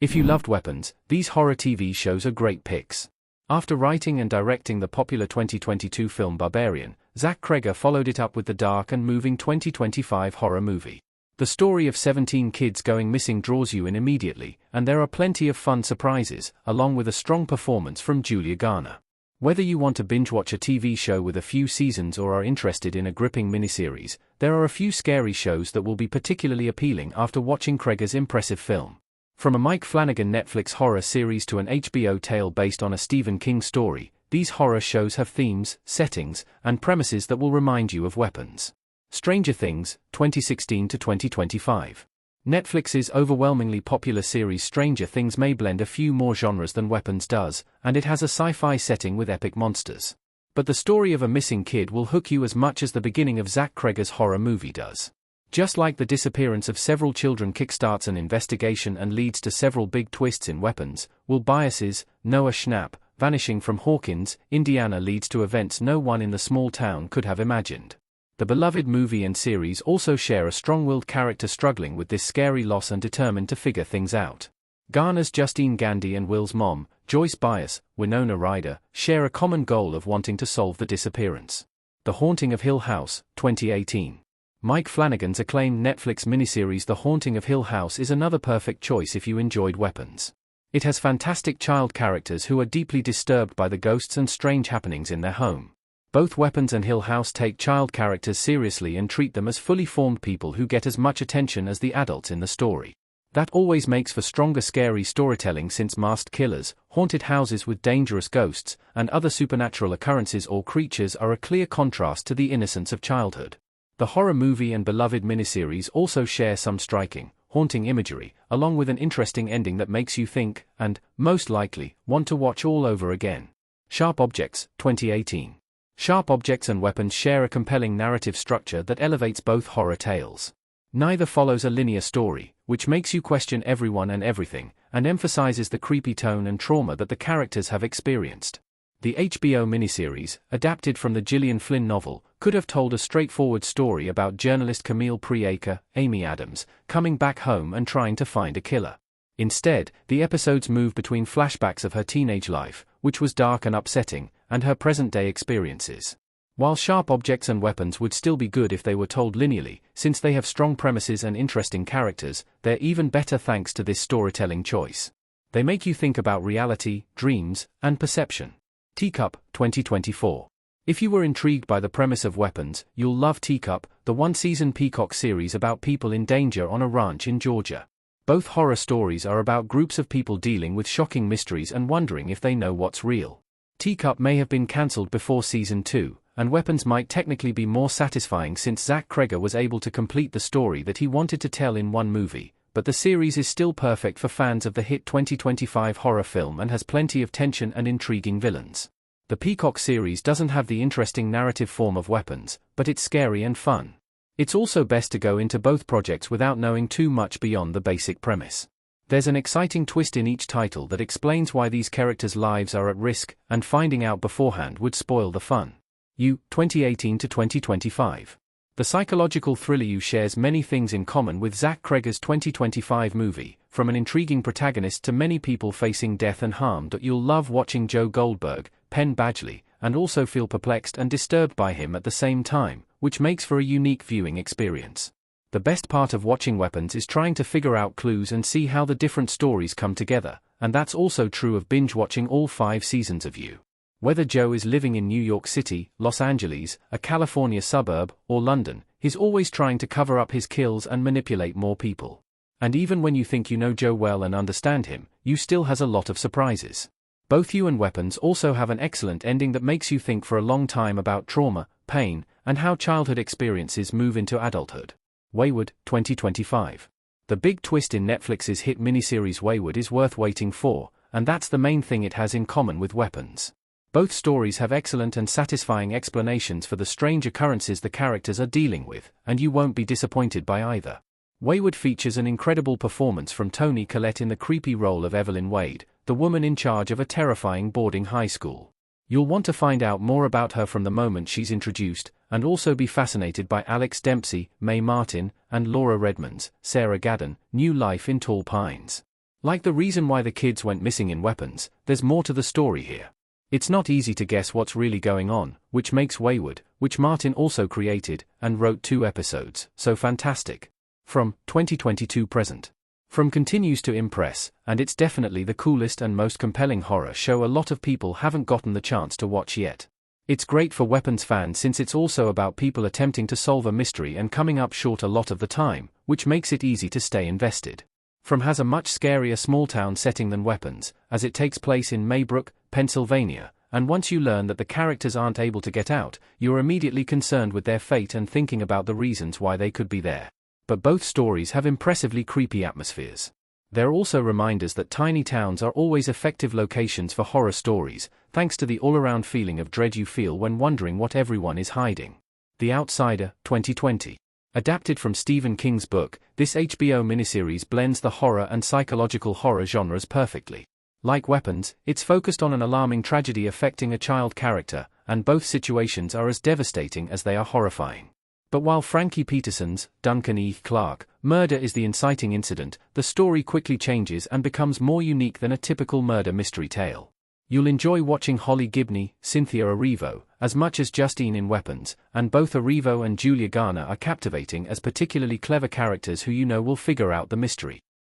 If you loved weapons, these horror TV shows are great picks. After writing and directing the popular 2022 film Barbarian, Zach Cregger followed it up with the dark and moving 2025 horror movie. The story of 17 kids going missing draws you in immediately, and there are plenty of fun surprises, along with a strong performance from Julia Garner. Whether you want to binge-watch a TV show with a few seasons or are interested in a gripping miniseries, there are a few scary shows that will be particularly appealing after watching Cregger's impressive film. From a Mike Flanagan Netflix horror series to an HBO tale based on a Stephen King story, these horror shows have themes, settings, and premises that will remind you of weapons. Stranger Things, 2016 to 2025. Netflix's overwhelmingly popular series Stranger Things may blend a few more genres than Weapons does, and it has a sci-fi setting with epic monsters. But the story of a missing kid will hook you as much as the beginning of Zach Cregger's horror movie does. Just like the disappearance of several children kickstarts an investigation and leads to several big twists in Weapons, Will Bias's Noah Schnapp vanishing from Hawkins, Indiana leads to events no one in the small town could have imagined. The beloved movie and series also share a strong-willed character struggling with this scary loss and determined to figure things out. Garner's Justine Gandy and Will's mom, Joyce Bias, Winona Ryder, share a common goal of wanting to solve the disappearance. The Haunting of Hill House, 2018. Mike Flanagan's acclaimed Netflix miniseries The Haunting of Hill House is another perfect choice if you enjoyed Weapons. It has fantastic child characters who are deeply disturbed by the ghosts and strange happenings in their home. Both Weapons and Hill House take child characters seriously and treat them as fully formed people who get as much attention as the adults in the story. That always makes for stronger scary storytelling since masked killers, haunted houses with dangerous ghosts, and other supernatural occurrences or creatures are a clear contrast to the innocence of childhood. The horror movie and beloved miniseries also share some striking, haunting imagery, along with an interesting ending that makes you think, and, most likely, want to watch all over again. Sharp Objects, 2018. Sharp Objects and Weapons share a compelling narrative structure that elevates both horror tales. Neither follows a linear story, which makes you question everyone and everything, and emphasizes the creepy tone and trauma that the characters have experienced. The HBO miniseries, adapted from the Gillian Flynn novel, could have told a straightforward story about journalist Camille Priaker, Amy Adams, coming back home and trying to find a killer. Instead, the episodes move between flashbacks of her teenage life, which was dark and upsetting, and her present-day experiences. While Sharp Objects and Weapons would still be good if they were told linearly, since they have strong premises and interesting characters, they're even better thanks to this storytelling choice. They make you think about reality, dreams, and perception. Teacup, 2024. If you were intrigued by the premise of Weapons, you'll love Teacup, the one-season Peacock series about people in danger on a ranch in Georgia. Both horror stories are about groups of people dealing with shocking mysteries and wondering if they know what's real. Teacup may have been cancelled before Season 2, and Weapons might technically be more satisfying since Zach Cregger was able to complete the story that he wanted to tell in one movie, but the series is still perfect for fans of the hit 2025 horror film and has plenty of tension and intriguing villains. The Peacock series doesn't have the interesting narrative form of Weapons, but it's scary and fun. It's also best to go into both projects without knowing too much beyond the basic premise. There's an exciting twist in each title that explains why these characters' lives are at risk, and finding out beforehand would spoil the fun. You, 2018 to 2025. The psychological thriller You shares many things in common with Zach Cregger's 2025 movie, from an intriguing protagonist to many people facing death and harm that you'll love watching Joe Goldberg, Penn Badgley, and also feel perplexed and disturbed by him at the same time, which makes for a unique viewing experience. The best part of watching Weapons is trying to figure out clues and see how the different stories come together, and that's also true of binge-watching all 5 seasons of You. Whether Joe is living in New York City, Los Angeles, a California suburb, or London, he's always trying to cover up his kills and manipulate more people. And even when you think you know Joe well and understand him, You still has a lot of surprises. Both You and Weapons also have an excellent ending that makes you think for a long time about trauma, pain, and how childhood experiences move into adulthood. Wayward, 2025. The big twist in Netflix's hit miniseries Wayward is worth waiting for, and that's the main thing it has in common with Weapons. Both stories have excellent and satisfying explanations for the strange occurrences the characters are dealing with, and you won't be disappointed by either. Wayward features an incredible performance from Toni Collette in the creepy role of Evelyn Wade, the woman in charge of a terrifying boarding high school. You'll want to find out more about her from the moment she's introduced, and also be fascinated by Alex Dempsey, Mae Martin, and Laura Redmond's Sarah Gadon, new life in Tall Pines. Like the reason why the kids went missing in Weapons, there's more to the story here. It's not easy to guess what's really going on, which makes Wayward, which Martin also created, and wrote 2 episodes, so fantastic. From 2022 present. From continues to impress, and it's definitely the coolest and most compelling horror show a lot of people haven't gotten the chance to watch yet. It's great for Weapons fans since it's also about people attempting to solve a mystery and coming up short a lot of the time, which makes it easy to stay invested. From has a much scarier small-town setting than Weapons, as it takes place in Maybrook, Pennsylvania, and once you learn that the characters aren't able to get out, you're immediately concerned with their fate and thinking about the reasons why they could be there. But both stories have impressively creepy atmospheres. They're also reminders that tiny towns are always effective locations for horror stories, thanks to the all-around feeling of dread you feel when wondering what everyone is hiding. The Outsider, 2020. Adapted from Stephen King's book, this HBO miniseries blends the horror and psychological horror genres perfectly. Like Weapons, it's focused on an alarming tragedy affecting a child character, and both situations are as devastating as they are horrifying. But while Frankie Peterson's Duncan E. Clark murder is the inciting incident, the story quickly changes and becomes more unique than a typical murder mystery tale. You'll enjoy watching Holly Gibney, Cynthia Erivo, as much as Justine in Weapons, and both Erivo and Julia Garner are captivating as particularly clever characters who you know will figure out the mystery.